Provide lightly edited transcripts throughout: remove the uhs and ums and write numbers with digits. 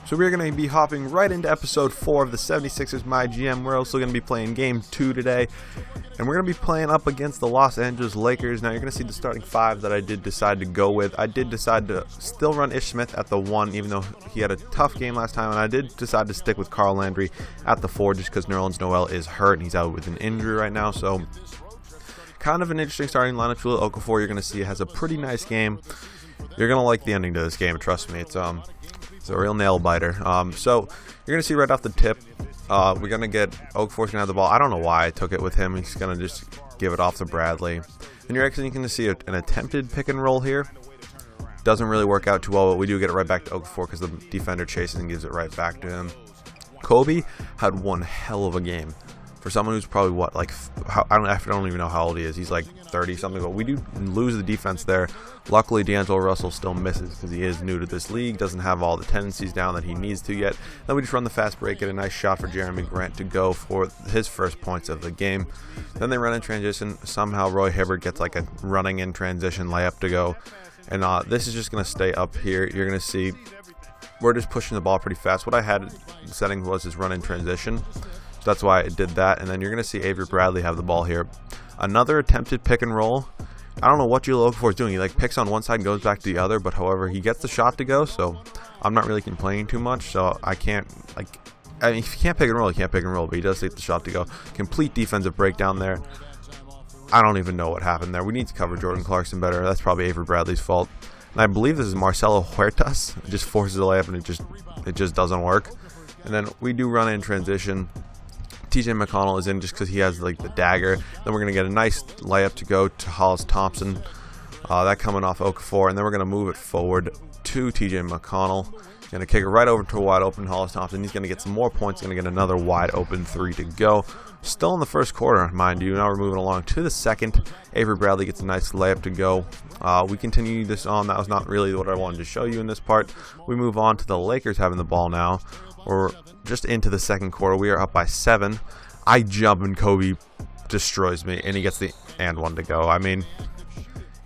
So we're going to be hopping right into episode 4 of the 76ers MyGM. We're also going to be playing game 2 today. And we're going to be playing up against the Los Angeles Lakers. Now you're going to see the starting 5 that I did decide to go with. I did decide to still run Ish Smith at the 1, even though he had a tough game last time. And I did decide to stick with Carl Landry at the 4 just because Nerlens Noel is hurt and he's out with an injury right now. So kind of an interesting starting lineup. Chula Okafor, you're going to see, has a pretty nice game. You're going to like the ending to this game, trust me. It's a real nail biter. So you're going to see right off the tip, we're going to get Okafor's going to have the ball. I don't know why I took it with him. He's going to just give it off to Bradley. And you're actually going to see an attempted pick and roll here. Doesn't really work out too well, but we do get it right back to Okafor because the defender chases and gives it right back to him. Kobe had one hell of a game. For someone who's probably, what, like, I don't even know how old he is. He's like 30 something, but we do lose the defense there. Luckily, D'Angelo Russell still misses because he is new to this league, doesn't have all the tendencies down that he needs to yet. Then we just run the fast break, get a nice shot for Jeremy Grant to go for his first points of the game. Then they run in transition. Somehow Roy Hibbert gets like a running in transition layup to go. And this is just going to stay up here. You're going to see we're just pushing the ball pretty fast. What I had setting was his run in transition. That's why I did that. And then you're going to see Avery Bradley have the ball here. Another attempted pick and roll. I don't know what Chula Okafor is doing. He like picks on one side and goes back to the other, but however, he gets the shot to go, so I'm not really complaining too much. So I can't, like, I mean, if you can't pick and roll, you can't pick and roll, but he does get the shot to go. Complete defensive breakdown there. I don't even know what happened there. We need to cover Jordan Clarkson better. That's probably Avery Bradley's fault. And I believe this is Marcelo Huertas. It just forces a layup and it just doesn't work. And then we do run in transition. TJ McConnell is in just because he has like the dagger. Then we're going to get a nice layup to go to Hollis Thompson. That coming off Okafor. And then we're going to move it forward to TJ McConnell. Going to kick it right over to a wide open Hollis Thompson. He's going to get some more points. Going to get another wide open 3 to go. Still in the first quarter, mind you. Now we're moving along to the second. Avery Bradley gets a nice layup to go. We continue this on. That was not really what I wanted to show you in this part. We move on to the Lakers having the ball now. We're just into the second quarter. We are up by 7. I jump and Kobe destroys me, and he gets the and 1 to go. I mean,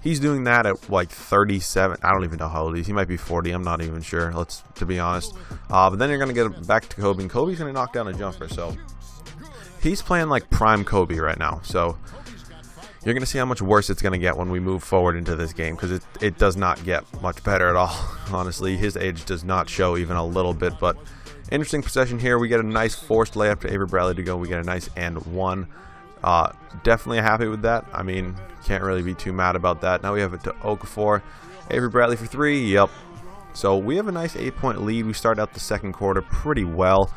he's doing that at like 37. I don't even know how old he is. He might be 40. I'm not even sure, to be honest. But then you're going to get it back to Kobe, and Kobe's going to knock down a jumper. So he's playing like prime Kobe right now. So you're going to see how much worse it's going to get when we move forward into this game, because it does not get much better at all. Honestly, his age does not show even a little bit, but interesting possession here. We get a nice forced layup to Avery Bradley to go. We get a nice and 1. Definitely happy with that. I mean, can't really be too mad about that. Now we have it to Okafor. Avery Bradley for 3. Yep. So we have a nice 8-point lead. We start out the second quarter pretty well.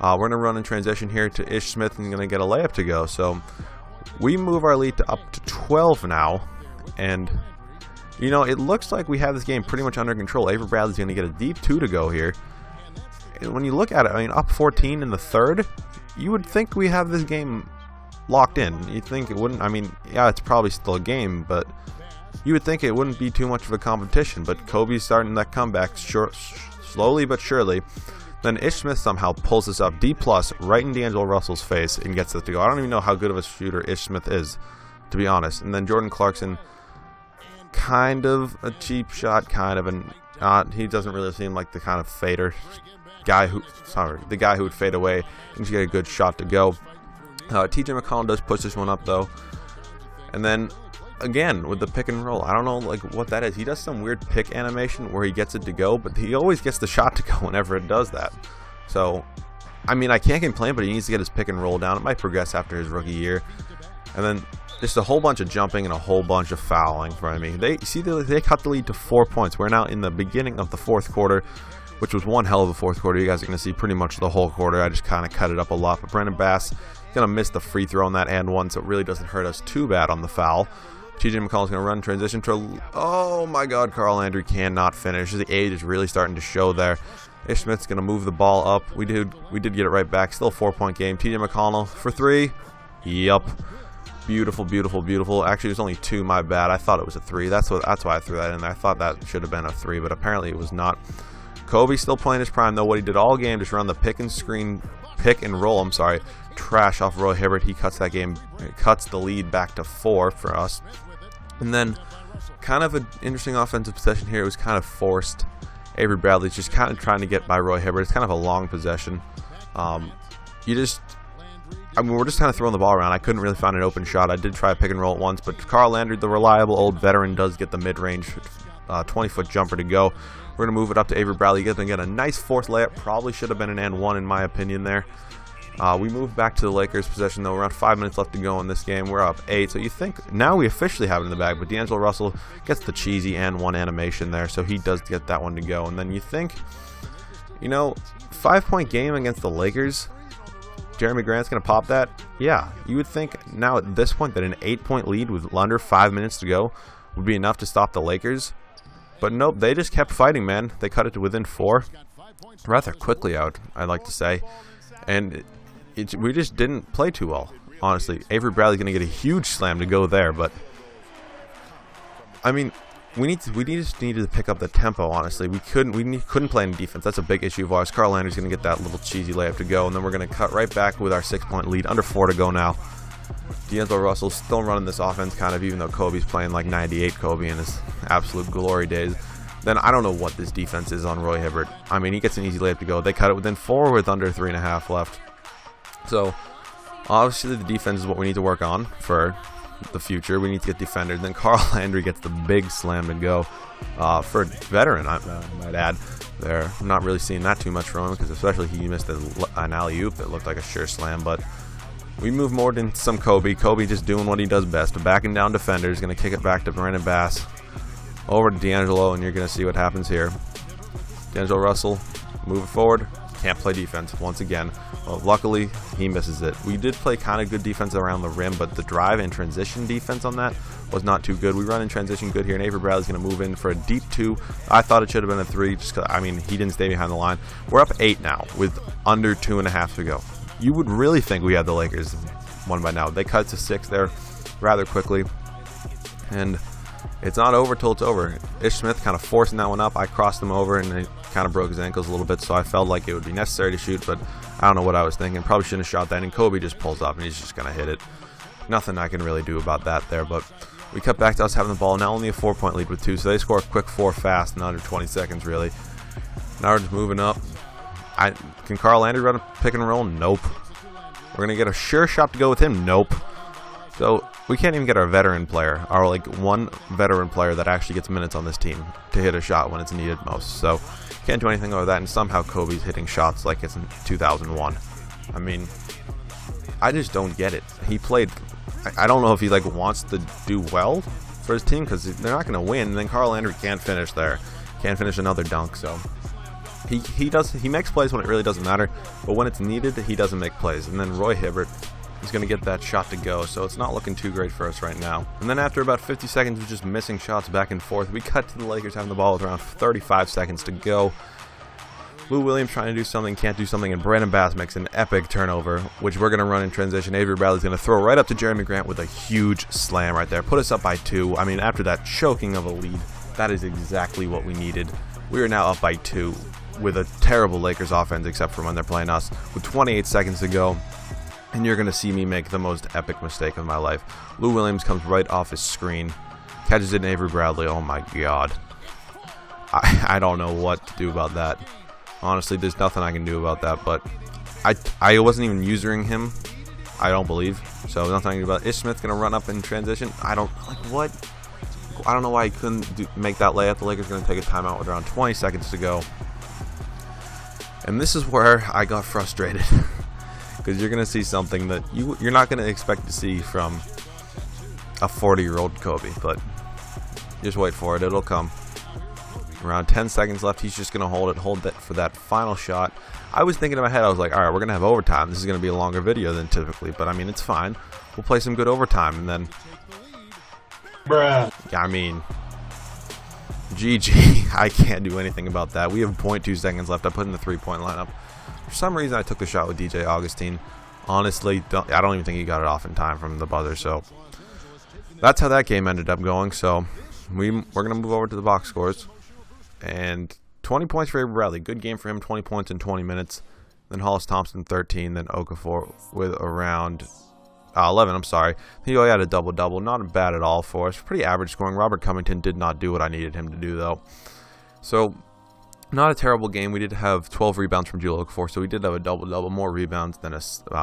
We're going to run in transition here to Ish Smith and going to get a layup to go. So we move our lead to up to 12 now. And, you know, it looks like we have this game pretty much under control. Avery Bradley's going to get a deep 2 to go here. And when you look at it, I mean, up 14 in the third, you would think we have this game locked in. You'd think it wouldn't. I mean, yeah, it's probably still a game, but you would think it wouldn't be too much of a competition. But Kobe's starting that comeback slowly but surely. Then Ish Smith somehow pulls this up D+ right in D'Angelo Russell's face and gets it to go. I don't even know how good of a shooter Ish Smith is, to be honest. And then Jordan Clarkson, kind of a cheap shot, kind of an he doesn't really seem like the kind of fader the guy who would fade away and just get a good shot to go. TJ McConnell does push this one up though, and then again with the pick and roll, I don't know like what that is. He does some weird pick animation where he gets it to go, but he always gets the shot to go whenever it does that. So I mean, I can't complain, but he needs to get his pick and roll down. It might progress after his rookie year. And then just a whole bunch of jumping and a whole bunch of fouling for me. They cut the lead to 4 points. We're now in the beginning of the fourth quarter, which was one hell of a fourth quarter. You guys are going to see pretty much the whole quarter. I just kind of cut it up a lot. But Brandon Bass is going to miss the free throw on that and 1, so it really doesn't hurt us too bad on the foul. TJ McConnell's going to run transition to, oh my god, Carl Landry cannot finish. The age is really starting to show there. Ish Smith's going to move the ball up. We did get it right back. Still a 4-point game. TJ McConnell for 3. Yup. Beautiful, beautiful, beautiful. Actually, it was only 2, my bad. I thought it was a 3. That's why I threw that in there. I thought that should have been a 3, but apparently it was not. Kobe still playing his prime, though. What he did all game, just run the pick and roll, trash off Roy Hibbert. He cuts that game, cuts the lead back to 4 for us. And then kind of an interesting offensive possession here. It was kind of forced. Avery Bradley's just kind of trying to get by Roy Hibbert. It's kind of a long possession. We're just kind of throwing the ball around. I couldn't really find an open shot. I did try a pick and roll at once, but Carl Landry, the reliable old veteran, does get the mid-range 20-foot jumper to go. We're going to move it up to Avery Bradley. He's going to get a nice fourth layup. Probably should have been an and one in my opinion there. We move back to the Lakers possession, though. Around 5 minutes left to go in this game. We're up 8, so you think now we officially have it in the bag, but D'Angelo Russell gets the cheesy and one animation there, so he does get that one to go. And then you think, 5-point game against the Lakers, Jeremy Grant's going to pop that? Yeah, you would think now at this point that an 8-point lead with under 5 minutes to go would be enough to stop the Lakers. But nope, they just kept fighting, man. They cut it to within 4. Rather quickly out, I'd like to say. And we just didn't play too well, honestly. Avery Bradley's going to get a huge slam to go there, but I mean, we just needed to pick up the tempo, honestly. We couldn't play any defense. That's a big issue of ours. Carl Landry's going to get that little cheesy layup to go, and then we're going to cut right back with our 6-point lead. Under 4 to go now. D'Angelo Russell's still running this offense kind of, even though Kobe's playing like 98 Kobe in his absolute glory days. Then I don't know what this defense is on Roy Hibbert. I mean, he gets an easy layup to go. They cut it within 4 with under 3.5 left. So, obviously the defense is what we need to work on for the future. We need to get defenders. Then Carl Landry gets the big slam to go for a veteran, I might add. There, I'm not really seeing that too much from him, because especially he missed an alley-oop that looked like a sure slam. But we move more than some Kobe. Kobe just doing what he does best, backing down defenders. Going to kick it back to Brandon Bass. Over to D'Angelo, and you're going to see what happens here. D'Angelo Russell, moving forward. Can't play defense once again. Well, luckily, he misses it. We did play kind of good defense around the rim, but the drive and transition defense on that was not too good. We run in transition good here, and Avery Bradley's going to move in for a deep 2. I thought it should have been a 3, just because, he didn't stay behind the line. We're up 8 now with under 2.5 to go. You would really think we had the Lakers won by now. They cut to 6 there rather quickly, and it's not over till it's over. Ish Smith kind of forcing that one up. I crossed him over, and it kind of broke his ankles a little bit, so I felt like it would be necessary to shoot, but I don't know what I was thinking. Probably shouldn't have shot that, and Kobe just pulls up, and he's just going to hit it. Nothing I can really do about that there, but we cut back to us having the ball. Now only a 4-point lead with 2, so they score a quick 4 fast in under 20 seconds, really. Now we're just moving up. Can Carl Landry run a pick and roll? Nope. We're going to get a sure shot to go with him? Nope. So we can't even get our veteran player, our one veteran player that actually gets minutes on this team to hit a shot when it's needed most. So can't do anything over that, and somehow Kobe's hitting shots like it's in 2001. I mean, I just don't get it. He played, I don't know if he wants to do well for his team, because they're not going to win. And then Carl Landry can't finish there, can't finish another dunk. So he makes plays when it really doesn't matter, but when it's needed, he doesn't make plays. And then Roy Hibbert is going to get that shot to go, so it's not looking too great for us right now. And then after about 50 seconds of just missing shots back and forth, we cut to the Lakers having the ball with around 35 seconds to go. Lou Williams trying to do something, can't do something, and Brandon Bass makes an epic turnover, which we're going to run in transition. Avery Bradley's going to throw right up to Jeremy Grant with a huge slam right there. Put us up by 2. I mean, after that choking of a lead, that is exactly what we needed. We are now up by 2 with a terrible Lakers offense, except for when they're playing us, with 28 seconds to go. And you're going to see me make the most epic mistake of my life. Lou Williams comes right off his screen, catches it in Avery Bradley. Oh my god. I don't know what to do about that. Honestly, there's nothing I can do about that, but I wasn't even using him, I don't believe. So nothing I can do about it. Ish Smith's going to run up in transition. I don't know why he couldn't make that layup. The Lakers are going to take a timeout with around 20 seconds to go. And this is where I got frustrated. Because you're going to see something that you're not going to expect to see from a 40-year-old Kobe. But just wait for it. It'll come. Around 10 seconds left. He's just going to hold that for that final shot. I was thinking in my head, I was like, all right, we're going to have overtime. This is going to be a longer video than typically. But, I mean, it's fine. We'll play some good overtime. And then, bruh. I mean, GG. I can't do anything about that. We have 0.2 seconds left. I put in the 3-point lineup. For some reason, I took the shot with DJ Augustine. Honestly, I don't even think he got it off in time from the buzzer. So that's how that game ended up going. So we're going to move over to the box scores. And 20 points for Avery Bradley. Good game for him. 20 points in 20 minutes. Then Hollis Thompson, 13. Then Okafor with around 11. I'm sorry. He only had a double-double. Not bad at all for us. Pretty average scoring. Robert Covington did not do what I needed him to do, though. So Not a terrible game. We did have 12 rebounds from Julio Okafor, so we did have a double-double, more rebounds than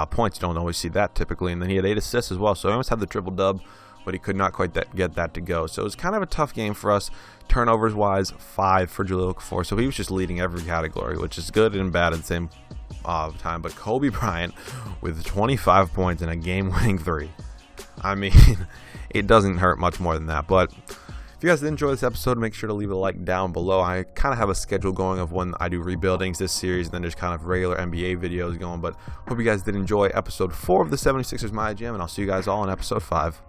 points. You don't always see that typically. And then he had 8 assists as well, so he almost had the triple-dub, but he could not quite get that to go. So it was kind of a tough game for us. Turnovers-wise, 5 for Julio Okafor, so he was just leading every category, which is good and bad at the same time. But Kobe Bryant with 25 points and a game-winning 3. I mean, it doesn't hurt much more than that, but if you guys did enjoy this episode, make sure to leave a like down below. I kind of have a schedule going of when I do rebuildings this series, and then there's kind of regular NBA videos going. But hope you guys did enjoy episode 4 of the 76ers MyGM, and I'll see you guys all in episode 5.